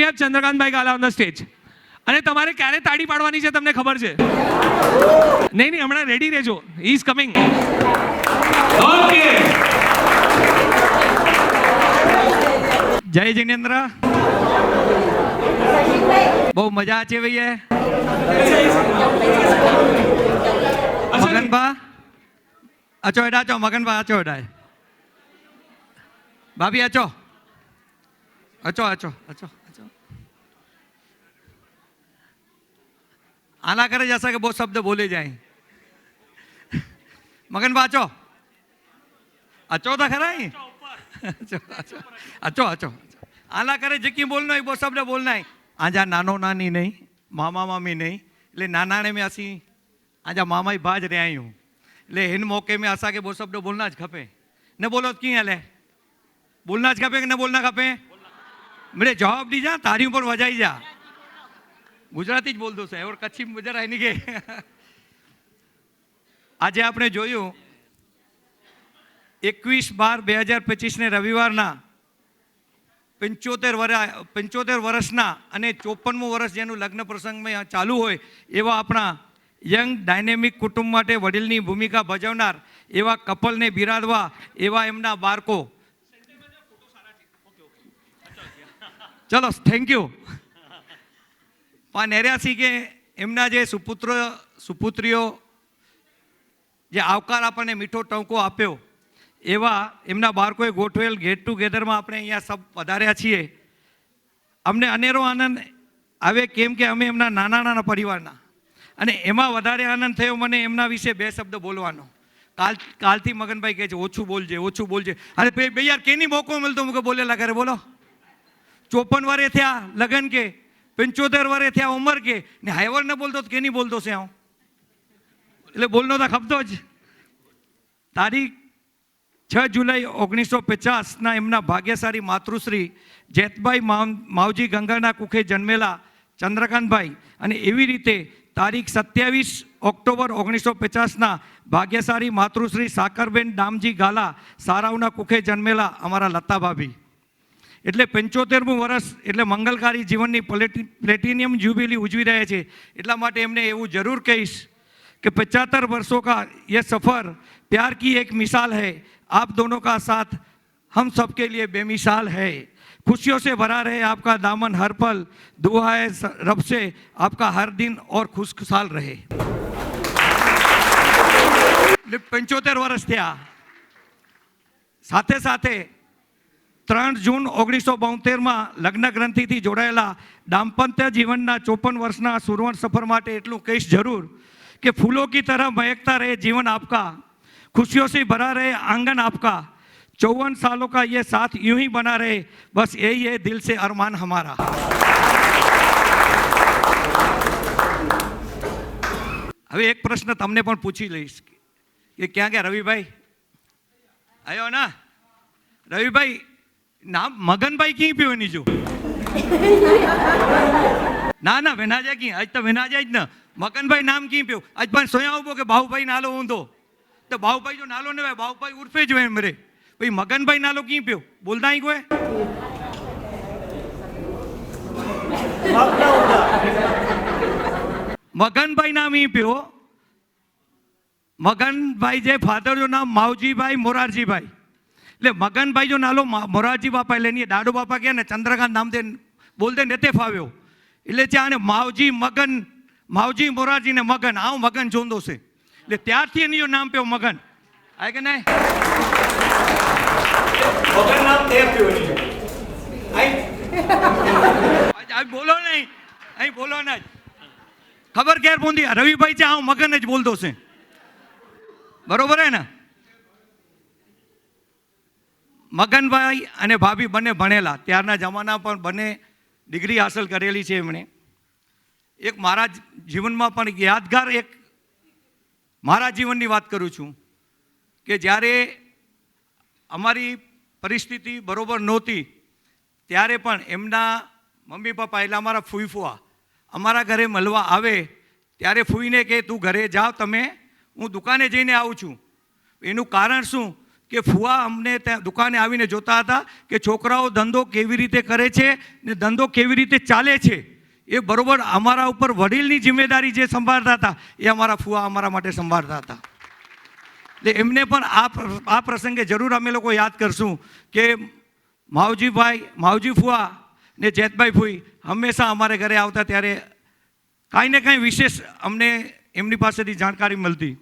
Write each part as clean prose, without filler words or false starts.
V have Chandrakantbhai Gala on the stage. અને તમારે ક્યારે તાળી પાડવાની છે તમને ખબર છે? નહીં, હમણાં રેડી રહેજો. He is coming. ઓકે, જય જિનેન્દ્ર. બહુ મજા છે ભૈયા. મગનભા અચો એડા ચો. મગનભા અચો એડા. ભાભી અચો અચો અચો અચો અચો. आना करे जैसा कि बहुत शब्द बोले जाए. मगन बा अचो अचो तो खरा ही. अचो अचो आना करे जिकी बोलना है वो शब्द बोलना है. आजा नानो नानी नहीं, मामा मामी नहीं, એટલે નાનાને મેં અસી આજા મામા ભાજ રહ્યા હું. એટલે હિન મોકે મેં અસા કે બહુ શબ્દ બોલના જ ખપે. ને બોલો કી હલે? બોલના જ ખપે કે ન બોલના ખપે? મેરે જવાબ દીજા તારી ઉપર વજાઈ જા. ગુજરાતી જ બોલતો છે ઓર કચ્છી જરા એની કે. આજે આપણે જોયું 21/12/2025 રવિવારના 75 વર્ષના અને 54મું વર્ષ જેનું લગ્ન પ્રસંગમાં ચાલુ હોય એવા આપણા યંગ ડાયનેમિક કુટુંબ માટે વડીલની ભૂમિકા ભજવનાર એવા કપલને બિરાદવા એવા એમના બાળકો. ચલો થેન્ક યુ. પણ નેર્યાસી કે એમના જે સુપુત્રીઓ જે આવકાર આપણને મીઠો ટંકો આપ્યો એવા એમના બાળકોએ ગોઠવેલ ગેટ ટુગેધરમાં આપણે અહીંયા સબ પધાર્યા છીએ. અમને અનેરો આનંદ આવે કેમ કે અમે એમના નાના નાના પરિવારના, અને એમાં વધારે આનંદ થયો મને એમના વિશે 2 શબ્દ બોલવાનો. કાલથી મગનભાઈ કહે છે ઓછું બોલજે. અરે ભાઈ યાર કેની મોકો મળતો મુકે બોલેલા કરે. બોલો 54 વર્ષે થયા લગન કે 75 વર્ષે થયા ઉંમર કે ને હાઈવર ને બોલતો કે નહીં બોલતો છે હું. એટલે બોલનો તો ખપતો જ. તારીખ 6 જુલાઈ 1950ના એમના ભાગ્યશાળી માતૃશ્રી જેતભાઈ માવજી ગંગાના કુખે જન્મેલા ચંદ્રકાંતભાઈ, અને એવી રીતે તારીખ 27 ઓક્ટોબર 1950ના ભાગ્યશાળી માતૃશ્રી સાકરબેન દામજી ગાલા સારાવના કુખે જન્મેલા અમારા લતાભાભી. એટલે 75મું વર્ષ એટલે મંગલકારી જીવનની પ્લેટિનિયમ જ્યુબિલી ઉજવી રહ્યા છે. એટલા માટે એમને એવું જરૂર કહીશ कि 75 वर्षों का ये सफ़र प्यार की एक मिसाल है. आप दोनों का साथ हम सब के लिए बेमिसाल है. खुशियों से भरा रहे आपका दामन हर पल. दुआ है रब से आपका हर दिन और खुशहाल रहे. 75 વર્ષ થયા. સાથે સાથે 3 જૂન 1972માં લગ્ન ગ્રંથિથી જોડાયેલા દાંપત્ય જીવનના 54 વર્ષના સુવર્ણ સફર માટે એટલું કહીશ જરૂર कि फूलों की तरह महकता रहे जीवन आपका, खुशियों से भरा रहे आंगन आपका. 54 सालों का ये साथ यूं ही बना रहे, बस यही है दिल से अरमान हमारा. હવે એક પ્રશ્ન તમને પણ પૂછી લઈશ કે ક્યાં ગયા રવિભાઈ? આવ્યો ના રવિભાઈ? નામ મગનભાઈ ક્યાં પીવો એની જો? ના વેનાજા ક્યાં? આજ તો વેનાજા જ ને. મગનભાઈ નામ કી પ્યો? આજ પણ સોયા ઉભો કે બાહુભાઈ નાલો ઊંધો તો બાહુભાઈ જો નાલો ને બાહુભાઈ ઉર્ફે જ હોય મરે. ભાઈ મગનભાઈ નાલો કી પ્યો? બોલતા અહીં કોઈ? મગનભાઈ નામ ઈ પ્યો. મગનભાઈ જે ફાધર જો નામ માવજીભાઈ મોરારજીભાઈ. એટલે મગનભાઈ જો નાલો મોરારજી બાપા એટલે નહીં દાડો બાપા કે ને ચંદ્રકાંત નામ દે બોલતે નેતે ફાવ્યો. એટલે ત્યાં માવજી મગન, માવજી મોરારજી ને મગન, આવું મગન જોંદો છે. એટલે ત્યારથી એનું નામ પ્યો મગન. આ કે નહીં મગન નામ તે પ્યો નહીં. અહીં બોલો નહીં, અહીં બોલો ને. ખબર ક્યારે પૂંધી રવિભાઈ છે આવું મગન જ બોલતો છે. બરોબર હે ને? મગનભાઈ અને ભાભી બંને ભણેલા. ત્યારના જમાના પર બંને ડિગ્રી હાંસલ કરેલી છે એમણે. એક મારા જીવનમાં પણ યાદગાર એક મારા જીવનની વાત કરું છું કે જ્યારે અમારી પરિસ્થિતિ બરોબર નહોતી ત્યારે પણ એમના મમ્મી પપ્પા એટલે અમારા ફૂઈ ફુવા અમારા ઘરે મળવા આવે ત્યારે ફૂઈને કે તું ઘરે જાઓ તમે, હું દુકાને જઈને આવું છું. એનું કારણ શું કે ફુવા અમને ત્યાં દુકાને આવીને જોતા હતા કે છોકરાઓ ધંધો કેવી રીતે કરે છે ને ધંધો કેવી રીતે ચાલે છે, એ બરોબર અમારા ઉપર વડીલની જિમ્મેદારી જે સંભાળતા હતા એ અમારા ફુવા અમારા માટે સંભાળતા હતા. એટલે એમને પણ આ પ્રસંગે જરૂર અમે લોકો યાદ કરશું કે માવજી ફુવા ને જેતભાઈ ફુઈ હંમેશા અમારે ઘરે આવતા ત્યારે કાંઈ ને કાંઈ વિશેષ અમને એમની પાસેથી જાણકારી મળતી.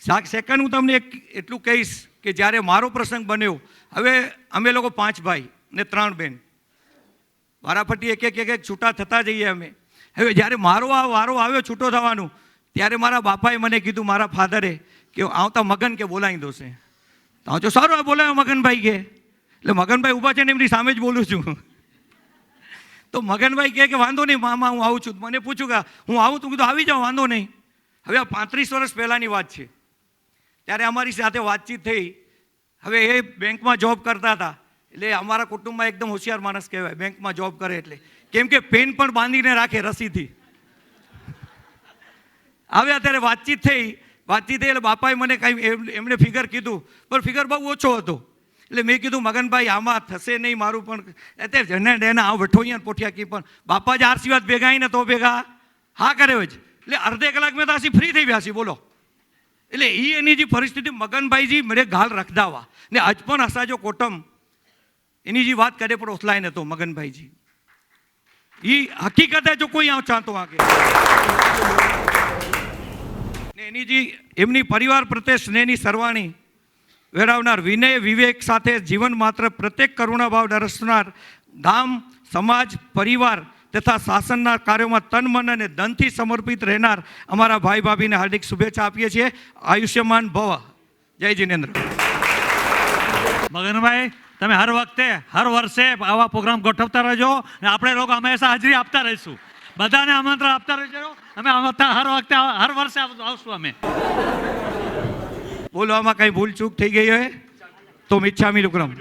સેકન્ડ હું તમને એટલું કહીશ કે જ્યારે મારો પ્રસંગ બન્યો, હવે અમે લોકો 5 ભાઈ ને 3 બહેન વારાફરતી એક છૂટા થતા જઈએ અમે. હવે જ્યારે મારો આ વારો આવ્યો છૂટો થવાનું, ત્યારે મારા બાપાએ મને કીધું, મારા ફાધરે, કે આવતા મગન કે બોલાવી દોશે. તો જો સારું બોલાવ્યો મગનભાઈ કે, એટલે મગનભાઈ ઊભા છે ને એમની સામે જ બોલું છું. તો મગનભાઈ કે વાંધો નહીં મામા હું આવું છું. મને પૂછ્યું કે હું આવું, તું કીધું આવી જાઓ વાંધો નહીં. હવે આ 35 વર્ષ પહેલાંની વાત છે. ત્યારે અમારી સાથે વાતચીત થઈ. હવે એ બેંકમાં જોબ કરતા હતા, એટલે અમારા કુટુંબમાં એકદમ હોશિયાર માણસ કહેવાય બેંકમાં જોબ કરે એટલે, કેમ કે પેન પણ બાંધીને રાખે રસીથી. આવ્યા ત્યારે વાતચીત થઈ એટલે બાપાએ મને કાંઈ એમણે ફિગર કીધું, પણ ફિગર બહુ ઓછો હતો. એટલે મેં કીધું મગનભાઈ આમાં થશે નહીં મારું, પણ અત્યારે જને ડેના આ વઠો અહીંયા પોઠિયા કી, પણ બાપા જ આશીર્વાદ ભેગા આવીને તો ભેગા હા કર્યો જ. એટલે અડધે કલાક મેં તો આસી ફ્રી થઈ ગયા છી બોલો. એટલે એની જે પરિસ્થિતિ મગનભાઈજી મને ગાલ રખદાવા ને આજ પણ અસાજો કોટમ એની જે વાત કરે પણ ઓથલાય નતો મગનભાઈજી. એ હકીકત જો કોઈ આવ ચાહતો આગે ને એની જે એમની પરિવાર પ્રત્યે સ્નેહની સરવાણી વેરાવનાર, વિનય વિવેક સાથે જીવન માત્ર પ્રત્યેક કરુણાભાવ દર્શનાર, ગામ સમાજ પરિવાર તથા શાસનના કાર્યોમાં તન મન અને ધનથી સમર્પિત રહેનાર અમારા ભાઈ ભાભીને હાર્દિક શુભેચ્છા આપીએ છીએ. આયુષ્યમાન ભવ. જય જિનેન્દ્ર. મગનભાઈ, તમે હર વખતે હર વર્ષે આવા પ્રોગ્રામ ગોઠવતા રહેજો અને આપણે લોકો હંમેશા હાજરી આપતા રહીશું. બધાને આમંત્રણ આપતા રહેજો. અમે હર વર્ષે આવશું અમે. બોલવામાં કઈ ભૂલ ચૂક થઈ ગઈ હોય તો મિચ્છામી દુક્કડમ.